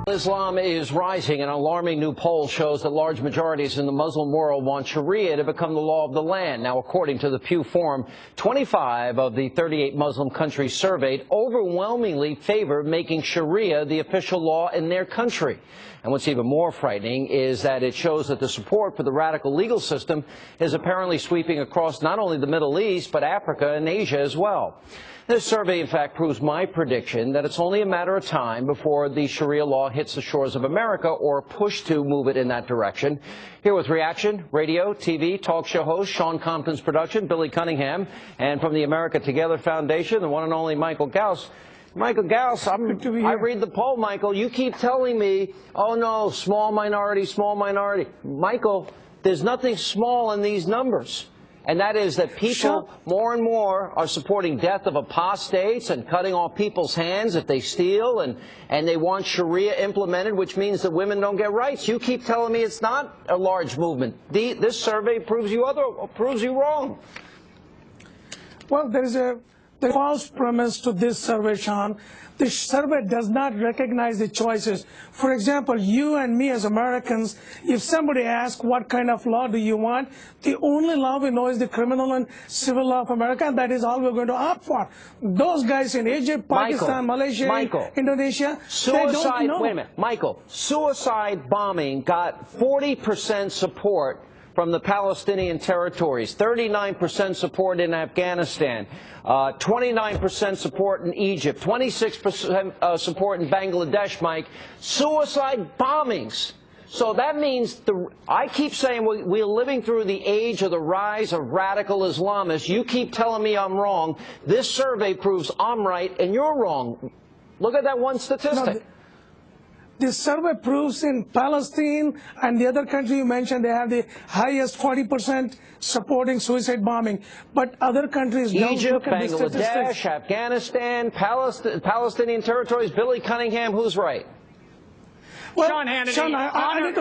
Islam is rising. An alarming new poll shows that large majorities in the Muslim world want Sharia to become the law of the land. Now, according to the Pew Forum, 25 of the 38 Muslim countries surveyed overwhelmingly favor making Sharia the official law in their country. And what's even more frightening is that it shows that the support for the radical legal system is apparently sweeping across not only the Middle East, but Africa and Asia as well. This survey, in fact, proves my prediction that it's only a matter of time before the Sharia law hits the shores of America or a push to move it in that direction. Here with reaction, radio, TV, talk show host, Sean Compton's production, Billy Cunningham, and from the America Together Foundation, the one and only Michael Ghouse. Michael Ghouse, I read the poll, Michael. You keep telling me, oh, no, small minority, small minority. Michael, there's nothing small in these numbers. And that is that people more and more are supporting death of apostates and cutting off people's hands if they steal, and they want Sharia implemented, which means that women don't get rights. You keep telling me it's not a large movement. This survey proves you wrong. Well, there is a false premise to this survey, Sean. The survey does not recognize the choices. For example, you and me as Americans, if somebody asks what kind of law do you want, the only law we know is the criminal and civil law of America, and that is all we're going to opt for. Those guys in Egypt, Pakistan, Malaysia, Indonesia, they don't know. Wait a minute, Michael, suicide bombing got 40% support from the Palestinian territories, 39% support in Afghanistan, 29% support in Egypt, 26% support in Bangladesh, Mike. Suicide bombings. So that means, I keep saying we're living through the age of the rise of radical Islamists. You keep telling me I'm wrong. This survey proves I'm right and you're wrong. Look at that one statistic. No, this survey proves in Palestine and the other country you mentioned, they have the highest 40% supporting suicide bombing. But other countries don't. Egypt, Bangladesh, Afghanistan, Palestinian territories. Billy Cunningham, who's right? Well, Sean Hannity,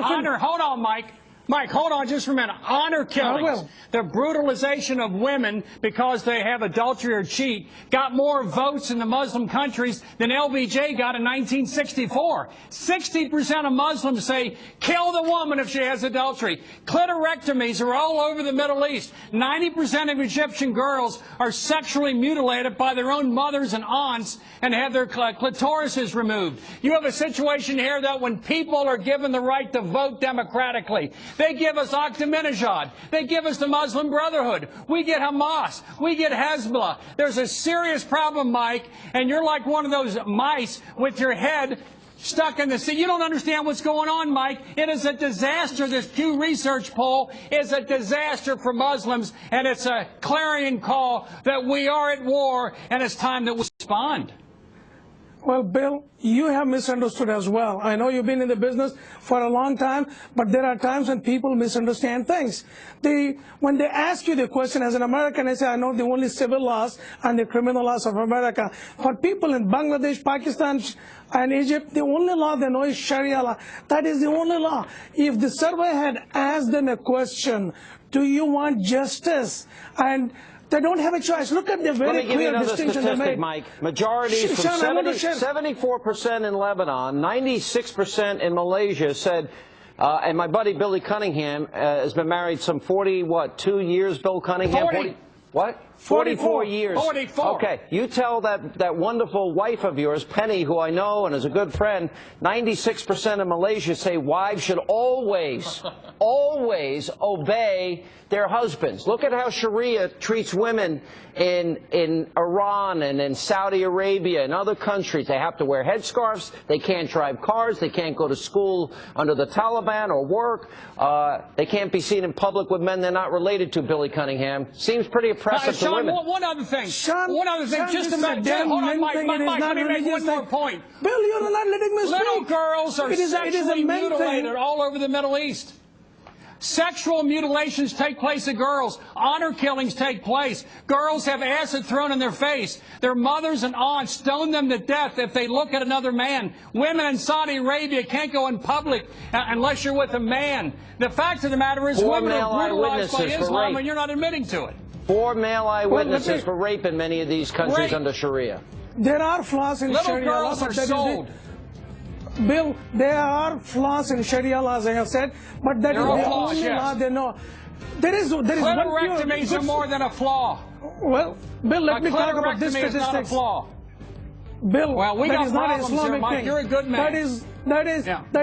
honor, hold on, Mike. Mike, hold on just for a minute. Honor killings, the brutalization of women because they have adultery or cheat, got more votes in the Muslim countries than LBJ got in 1964. 60% of Muslims say, kill the woman if she has adultery. Clitorectomies are all over the Middle East. 90% of Egyptian girls are sexually mutilated by their own mothers and aunts and have their clitorises removed. You have a situation here that when people are given the right to vote democratically, they give us Ahmadinejad. They give us the Muslim Brotherhood. We get Hamas. We get Hezbollah. There's a serious problem, Mike, and you're like one of those mice with your head stuck in the sea. You don't understand what's going on, Mike. It is a disaster. This Pew Research poll is a disaster for Muslims, and it's a clarion call that we are at war, and it's time that we respond. Well, Bill, you have misunderstood as well. I know you've been in the business for a long time, but there are times when people misunderstand things. When they ask you the question as an American, I say, I know the only civil laws and the criminal laws of America. For people in Bangladesh, Pakistan, and Egypt, the only law they know is Sharia law. That is the only law. If the survey had asked them a question, do you want justice? And they don't have a choice. Look at the very clear distinction they made. Mike. Majority from 74% in Lebanon, 96% in Malaysia said, and my buddy Billy Cunningham has been married some 2 years, Bill Cunningham? 40. What? 44 years. 44. Okay. You tell that wonderful wife of yours, Penny, who I know and is a good friend, 96% of Malaysia say wives should always obey their husbands. Look at how Sharia treats women in Iran and in Saudi Arabia and other countries. They have to wear headscarves. They can't drive cars. They can't go to school under the Taliban or work. They can't be seen in public with men they're not related to, Billy Cunningham. Seems pretty oppressive to women. One other thing. Sean, just a minute. Hold on, Mike, let me make one more point. Bill, you're not letting me speak. Little girls are sexually mutilated all over the Middle East. Sexual mutilations take place of girls. Honor killings take place. Girls have acid thrown in their face. Their mothers and aunts stone them to death if they look at another man. Women in Saudi Arabia can't go in public unless you're with a man. The fact of the matter is women are brutalized by Islam and you're not admitting to it. 4 male eyewitnesses for rape in many of these countries under Sharia. There are flaws in Sharia. Little girls are sold. Bill, there are flaws in Sharia law, as I have said, but that is the only law they know. There is clitorectomy is more than a flaw. Well, Bill, let me talk about this statistics. Not a flaw. Bill, well, we that got is not an Islamic here, Mike. thing. You're a good man. That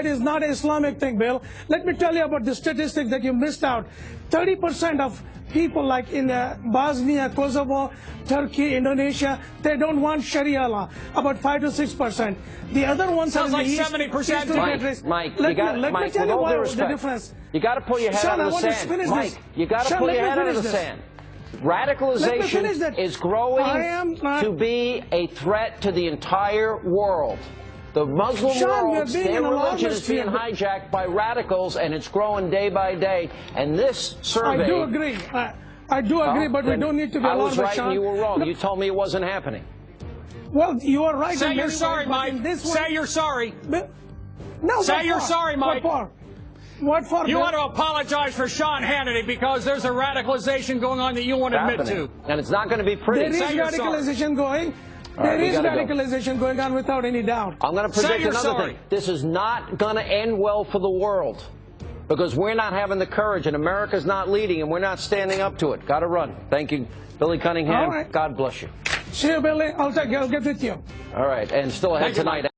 is not an Islamic thing, Bill. Let me tell you about the statistics that you missed out. 30% of people like in Bosnia, Kosovo, Turkey, Indonesia, they don't want Sharia law. About 5 to 6%. The other ones are in like the 70%. Mike, let me tell you why the difference. You got to pull your head out of the sand. Mike, you got to pull your head out of the sand. Radicalization is growing to be a threat to the entire world. The Muslim world, their religion is being hijacked by radicals, and it's growing day by day. And this survey... I do agree. I do agree, but we don't need to be alarmed. I was right and you were wrong. You told me it wasn't happening. Well, you are right. Say you're sorry, Mike. Say you're sorry. No, say you're sorry, Mike. What for? You want to apologize for Sean Hannity because there's a radicalization going on that you won't admit to. And it's not going to be pretty. There is radicalization going. There is radicalization going on without any doubt. I'm going to predict another thing. This is not going to end well for the world because we're not having the courage and America's not leading and we're not standing up to it. Got to run. Thank you, Billy Cunningham. All right. God bless you. See you, Billy. I'll get with you. All right. And still ahead tonight.